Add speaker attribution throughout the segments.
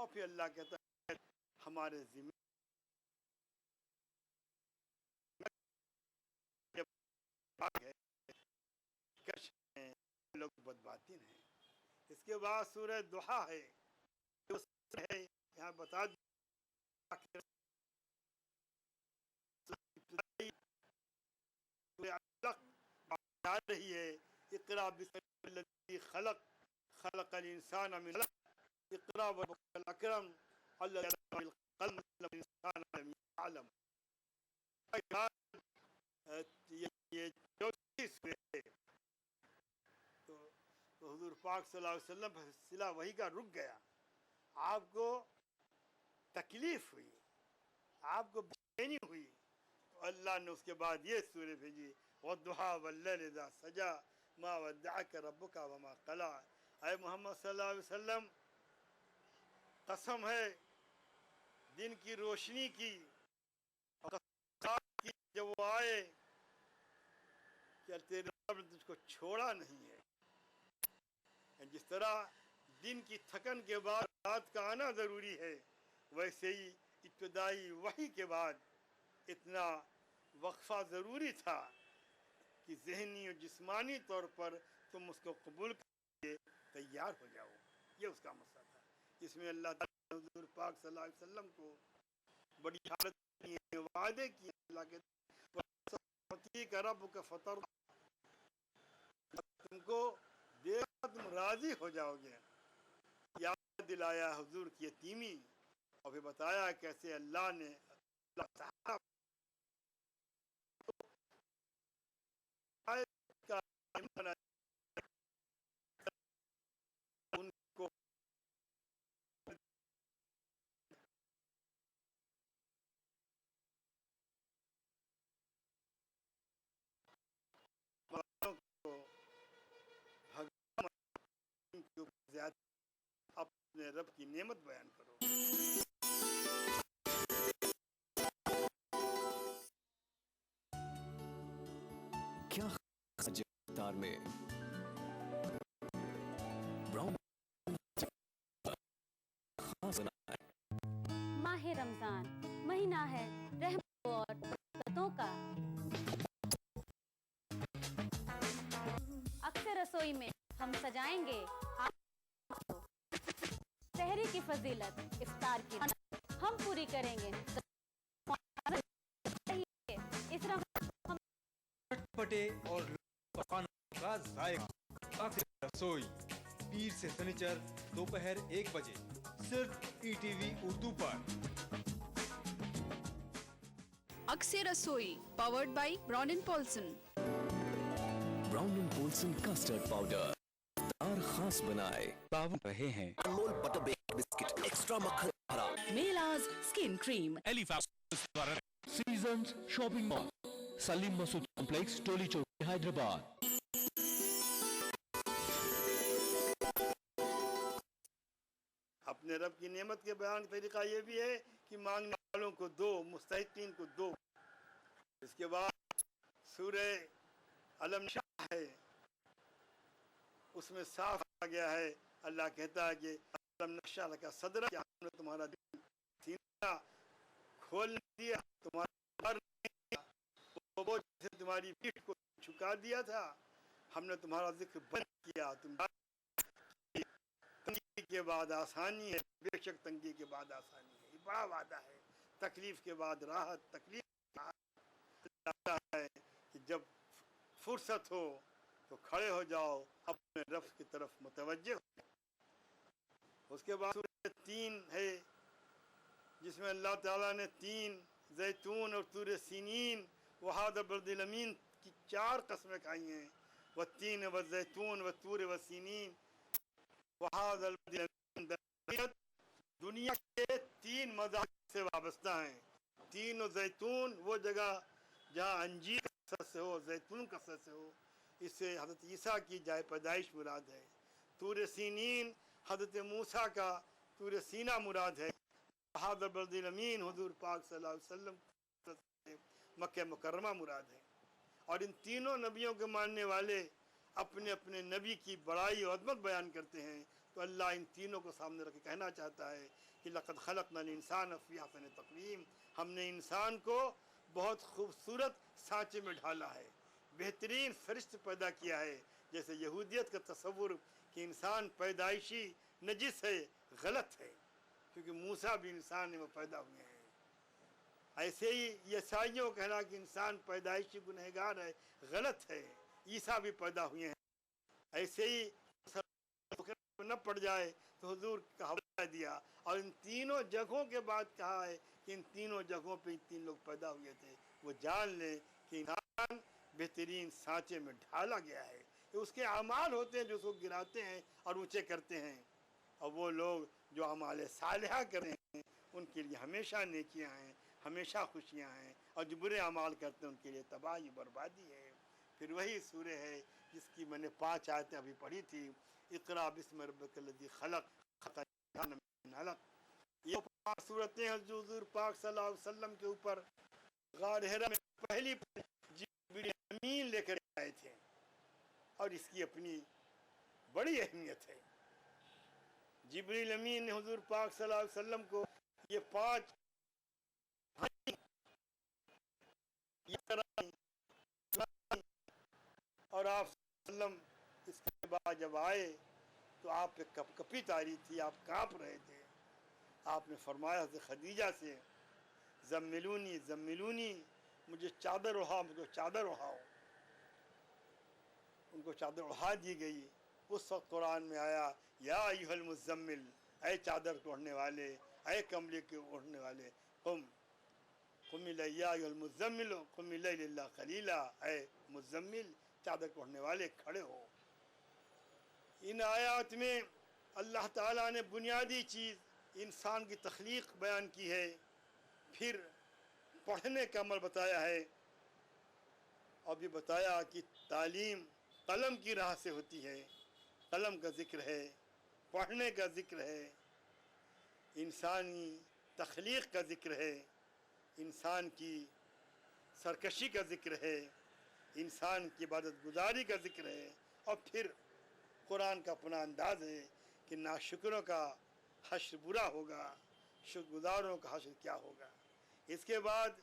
Speaker 1: اور پھر اللہ کہتا ہے ہمارے ذمہ ہے کش ہیں لوگ بدباطن ہیں. اس کے بعد سورہ ضحیٰ ہے یہاں بتا آ رہی ہے اقرا بسم الذی خلق خلق الانسان من علق اقرا وربک الاکرم الذی علم بالقلم علم الانسان لم يعلم. یہ چوتھی سورہ ہے. تو حضور پاک صلی اللہ علیہ وسلم پر سلسلہ وحی کا رک گیا. آپ کو تکلیف ہوئی, آپ کو بے چینی ہوئی, تو اللہ نے اس کے بعد یہ سورہ بھیجی والضحیٰ واللیل اذا سجی ما ودعک ربک وما قلی. اے محمد صلی اللہ علیہ وسلم, قسم ہے دن کی روشنی کی اور قسم کی جب وہ آئے کہ تیرے رب نے تجھ کو چھوڑا نہیں ہے. جس طرح دن کی تھکن کے بعد رات کا آنا ضروری ہے, ویسے ہی ابتدائی وحی کے بعد اتنا وقفہ ضروری تھا کہ ذہنی اور جسمانی طور پر تم اس کو قبول کرنے کے لیے تیار ہو جاؤ. یہ اس کا مسئلہ تھا. اس میں اللہ تعالیٰ نے حضور پاک صلی اللہ علیہ وسلم کو بڑی حالت کی ہے, وعدے کیے. اللہ کے کا رب کا فطر تم کو دیکھا تم راضی ہو جاؤ گے. یاد دلایا حضور کی یتیمی اور پھر بتایا کیسے اللہ نے اللہ تعالیٰ کا ان کو زیادہ اپنے رب کی نعمت بیان کرو.
Speaker 2: کیا رفتار میں براؤن خاص بنا ہے.
Speaker 3: ماہ رمضان مہینہ ہے رحمت اور برکتوں کا. اکثر رسوئی میں ہم سجائیں گے سحری کی فضیلت, افطار کی ہم پوری کریں گے. اس رمضان
Speaker 4: پٹے اور پکانا کا ذائقہ. اکثر رسوئی پیر سے سنیچر دوپہر 1 بجے صرف ای ٹی وی اردو پر.
Speaker 5: اکثر Rasoi powered by Brown and Polson.
Speaker 2: Brown and Polson custard powder افطار خاص بنائے پاون رہے ہیں.
Speaker 6: انمول بٹر بیک بسکٹ ایکسٹرا مکھن بھرا.
Speaker 5: میلاز اسکن کریم.
Speaker 7: سیزنز شاپنگ مال, سلیم مسعود کمپلیکس, ٹولی چوک, حیدرآباد.
Speaker 1: اپنے رب کی نعمت کے بیان کا طریقہ یہ بھی ہے کہ مانگنے والوں کو دو, مستحقین کو دو. اس کے بعد سورہ علم نشرح ہے, اس میں صاف آ گیا ہے. اللہ کہتا ہے کہ علم نشرح لک صدرک, کہ ہم نے تمہارا سینہ کھول دیا, تمہارا وہ بوجھ سے تمہاری پیٹھ کو چھکا دیا تھا, ہم نے تمہارا ذکر بند کیا. تم تنگی کے بعد آسانی ہے, بے شک تنگی کے بعد آسانی ہے. یہ بڑا وعدہ ہے. تکلیف کے بعد راحت, تکلیف کے بعد ہے کہ جب فرصت ہو تو کھڑے ہو جاؤ, اپنے رب کی طرف متوجہ ہو. اس کے بعد سورہ 3 ہے جس میں اللہ تعالیٰ نے 3 زیتون اور طور سینین وہذا البلد الامین کی 4 قسمیں کھائی ہیں. والتین والزیتون والطور والسینین وہذا البلد الامین. دنیا کے 3 مذاہب سے وابستہ ہیں. 3 زیتون وہ جگہ جہاں انجیر کثرت سے ہو, زیتون کثرت سے ہو, اس سے حضرت عیسیٰ کی جائے پیدائش مراد ہے. طور سینین حضرت موسیٰ کا طور سینا مراد ہے. وہذا البلد الامین حضور پاک صلی اللہ علیہ وسلم مکہ مکرمہ مراد ہے. اور ان تینوں نبیوں کے ماننے والے اپنے اپنے نبی کی بڑائی اور عظمت بیان کرتے ہیں. تو اللہ ان تینوں کو سامنے رکھ کے کہنا چاہتا ہے کہ لقد خلقنا الانسان فی احسن تقویم، ہم نے انسان کو بہت خوبصورت سانچے میں ڈھالا ہے، بہترین فرشت پیدا کیا ہے۔ جیسے یہودیت کا تصور کہ انسان پیدائشی نجس ہے، غلط ہے، کیونکہ موسیٰ بھی انسان میں پیدا ہوئے ہیں۔ ایسے ہی عیسائیوں کا کہنا کہ انسان پیدائشی گنہگار ہے، غلط ہے، عیسیٰ بھی پیدا ہوئے ہیں۔ ایسے ہی نہ پڑ جائے تو حضور کا حوالہ دیا، اور ان تینوں جگہوں کے بعد کہا ہے کہ ان تینوں جگہوں پہ تین لوگ پیدا ہوئے تھے۔ وہ جان لیں کہ انسان بہترین سانچے میں ڈھالا گیا ہے، کہ اس کے اعمال ہوتے ہیں جو اس کو گراتے ہیں اور اونچے کرتے ہیں، اور وہ لوگ جو اعمال صالحہ کرتے ہیں ان کے لیے ہمیشہ نیکیاں ہیں، ہمیشہ خوشیاں ہیں، اور جو برے اعمال کرتے ہیں ان کے لیے تباہی بربادی ہے۔ پھر وہی سورہ ہے جس کی میں نے 5 آیتیں ابھی پڑھی تھی، اقرا بسم ربک الذی خلق خلق الانسان من علق۔ یہ 5 صورتیں حضور پاک صلی اللہ علیہ وسلم کے اوپر غار حرا میں پہلی جبریل امین لے کر آئے تھے، اور اس کی اپنی بڑی اہمیت ہے۔ جبریل امین نے حضور پاک صلی اللہ علیہ وسلم کو یہ 5 اور آپ صلی اللہ علیہ وسلم اس کے بعد جب آئے تو آپ پہ کپ کپی تاری تھی، آپ کانپ رہے تھے۔ آپ نے فرمایا حضرت خدیجہ سے، زملونی زملونی، مجھے چادر اڑھاؤ، مجھے چادر اڑھاؤ۔ ان کو چادر اڑھا دی گئی۔ اس وقت قرآن میں آیا یا ایھا المزمل، اے چادر کو اوڑھنے والے، اے کمبلے کے اوڑھنے والے، قم الیہ یا ایھا المزمل قم اللیل الا قلیلا، اے مزمل چادر کو اوڑھنے والے کھڑے ہو۔ ان آیات میں اللہ تعالیٰ نے بنیادی چیز انسان کی تخلیق بیان کی ہے، پھر پڑھنے کا عمل بتایا ہے، اور بھی بتایا کہ تعلیم قلم کی راہ سے ہوتی ہے، قلم کا ذکر ہے، پڑھنے کا ذکر ہے، انسانی تخلیق کا ذکر ہے، انسان کی سرکشی کا ذکر ہے، انسان کی عبادت گزاری کا ذکر ہے، اور پھر قرآن کا اپنا انداز ہے کہ ناشکروں کا حشر برا ہوگا، شکر گزاروں کا حشر کیا ہوگا۔ اس کے بعد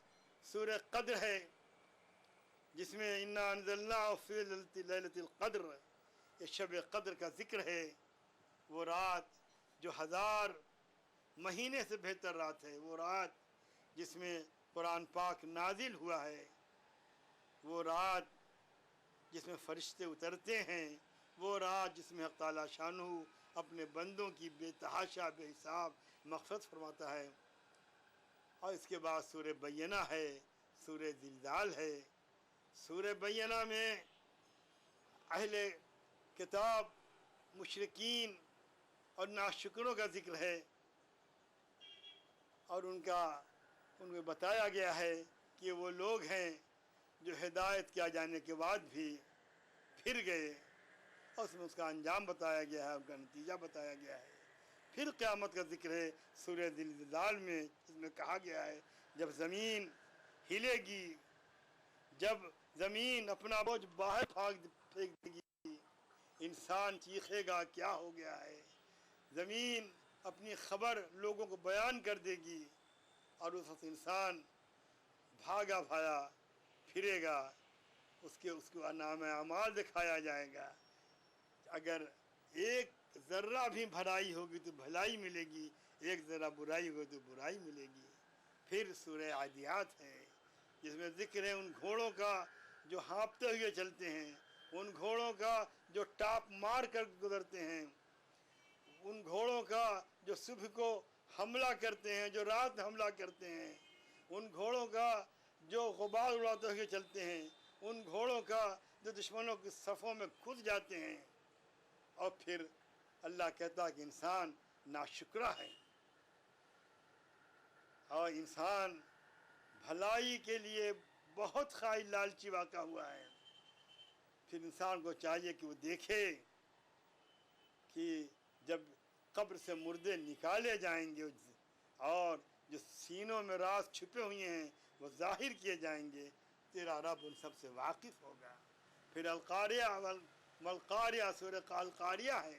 Speaker 1: سورہ قدر ہے جس میں انا انزلناہ فی لیلۃ القدر، یہ شب قدر کا ذکر ہے، وہ رات جو 1000 مہینے سے بہتر رات ہے، وہ رات جس میں قرآن پاک نازل ہوا ہے، وہ رات جس میں فرشتے اترتے ہیں، وہ رات جس میں حق تعالیٰ شانہ اپنے بندوں کی بے تحاشا بے حساب مغفرت فرماتا ہے۔ اور اس کے بعد سورہ بینہ ہے، سورہ زلزال ہے۔ سورہ بینہ میں اہل کتاب، مشرکین اور ناشکروں کا ذکر ہے، اور ان کو بتایا گیا ہے کہ وہ لوگ ہیں جو ہدایت کیا جانے کے بعد بھی پھر گئے، اور اس میں اس کا انجام بتایا گیا ہے، ان کا نتیجہ بتایا گیا ہے۔ پھر قیامت کا ذکر ہے سورہ زلزال میں، جس میں کہا گیا ہے جب زمین ہلے گی، جب زمین اپنا بوجھ باہر پھینک دے گی، انسان چیخے گا کیا ہو گیا ہے، زمین اپنی خبر لوگوں کو بیان کر دے گی، اور اس وقت انسان بھاگا بھایا پھرے گا، اس کو نام اعمال دکھایا جائے گا۔ اگر ایک ذرہ بھی بھلائی ہوگی تو بھلائی ملے گی، ایک ذرہ برائی ہوگی تو برائی ملے گی۔ پھر سورہ عادیات ہے جس میں ذکر ہے ان گھوڑوں کا جو ہانپتے ہوئے چلتے ہیں، ان گھوڑوں کا جو ٹاپ مار کر گزرتے ہیں، ان گھوڑوں کا جو صبح کو حملہ کرتے ہیں، جو رات میں حملہ کرتے ہیں، ان گھوڑوں کا جو غبار اڑاتے ہوئے چلتے ہیں، ان گھوڑوں کا جو دشمنوں کے صفوں میں گھس جاتے ہیں۔ اور پھر اللہ کہتا ہے کہ انسان ناشکرا ہے، اور انسان بھلائی کے لیے بہت خواہش لالچی واقع ہوا ہے۔ پھر انسان کو چاہیے کہ وہ دیکھے کہ جب قبر سے مردے نکالے جائیں گے اور جو سینوں میں راز چھپے ہوئے ہیں وہ ظاہر کیے جائیں گے، تیرا رب ان سب سے واقف ہوگا۔ پھر القاریہ والقاریہ، سورہ القاریہ ہے،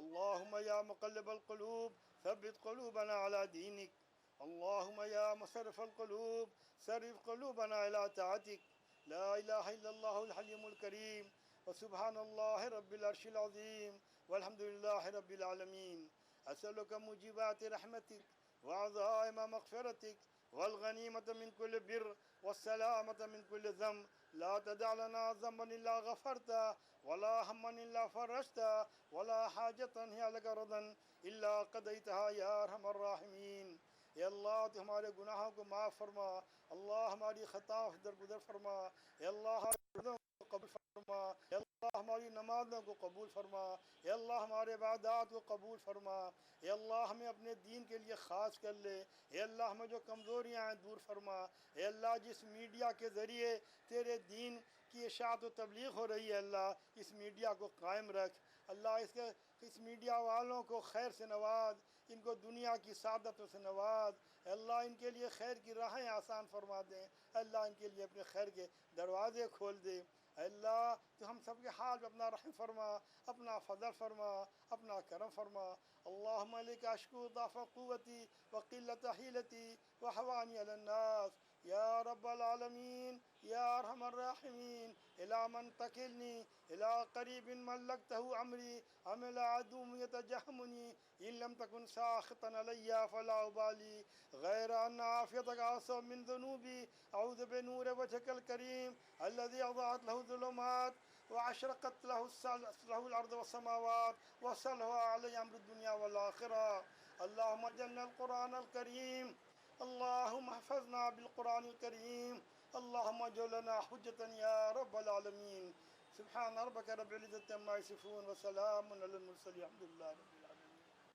Speaker 1: اللهم يا مقلب القلوب ثبت قلوبنا على دينك. اللهم يا مصرف القلوب صرف قلوبنا إلى طاعتك. لا إله إلا الله الحليم الكريم وسبحان الله رب العرش العظيم والحمد لله رب العالمين. أسألك موجبات رحمتك وعزائم مغفرتك والغنيمة من كل بر والسلامة من كل ذنب. لا تدع لنا ذنبا إلا غفرته ولا هما إلا فرجته ولا حاجة هي لك رضا إلا قضيتها يا أرحم الراحمين. اے اللہ تو ہمارے گناہوں کو معاف فرما. اللہ ہماری خطاؤں سے درگزر فرما. اے اللہ ہمارے عبادتوں کو قبول فرما. اے اللہ ہماری نمازوں کو قبول فرما. اے اللہ ہمارے عبادات کو قبول فرما. اے اللہ ہمیں اپنے دین کے لیے خاص کر لے. اے اللہ ہمیں جو کمزوریاں ہیں دور فرما. اے اللہ جس میڈیا کے ذریعے تیرے دین کی اشاعت و تبلیغ ہو رہی ہے اللہ اس میڈیا کو قائم رکھ. اللہ اس میڈیا والوں کو خیر سے نواز. ان کو دنیا کی سعادتوں سے نواز. اللہ ان کے لیے خیر کی راہیں آسان فرما دیں. اللہ ان کے لیے اپنے خیر کے دروازے کھول دے. اللہ تو ہم سب کے حال میں اپنا رحم فرما, اپنا فضل فرما, اپنا کرم فرما. اللہم علیک اشکو ضعف قوتی وقلت حیلتی وحوانی علی الناس یا رب العالمین یا ارحم الراحمین. الی من تکلنی الی قریب ملکتہ عمری عمل عدو یتجہمنی ان لم تکن ساخطا علی فلا ابالی غیر ان عافیتک اعصم من ذنوبی اعوذ بنور وجهک الکریم الذي اضاءت له الظلمات واشرقت له الارض والسماوات وصلح علی امر الدنیا والآخرہ. اللہم اجعلنا القرآن الکریم اللہم احفظنا بالقرآن الکریم اللہم اجعل لنا حجتا یا رب العالمین. سبحان ربک رب العزت عما یصفون وسلام علی المرسلین الحمد للہ رب العالمین.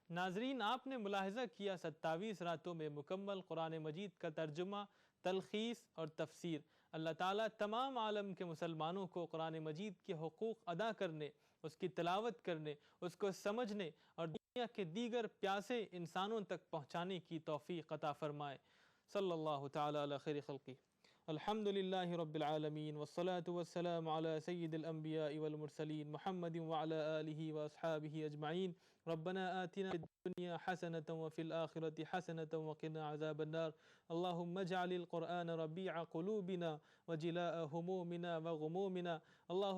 Speaker 8: ناظرین آپ نے ملاحظہ کیا 27 راتوں میں مکمل قرآن مجید کا ترجمہ, تلخیص اور تفسیر. اللہ تعالیٰ تمام عالم کے مسلمانوں کو قرآن مجید کے حقوق ادا کرنے, اس کی تلاوت کرنے, اس کو سمجھنے اور دنیا کے دیگر پیاسے انسانوں تک پہنچانے کی توفیق عطا فرمائے. صلی اللہ تعالیٰ علی خیر خلقہ. الحمدللہ رب العالمین والصلاة والسلام علی سید الانبیاء والمرسلین محمد وعلی آلہ واصحابہ اجمعین. ربنا آتنا فی الدنیا حسنة وفی الآخرة حسنة وقنا عذاب النار. اللہم اجعل القرآن ربیع قلوبنا وجلاء همومنا وغمومنا. اللہم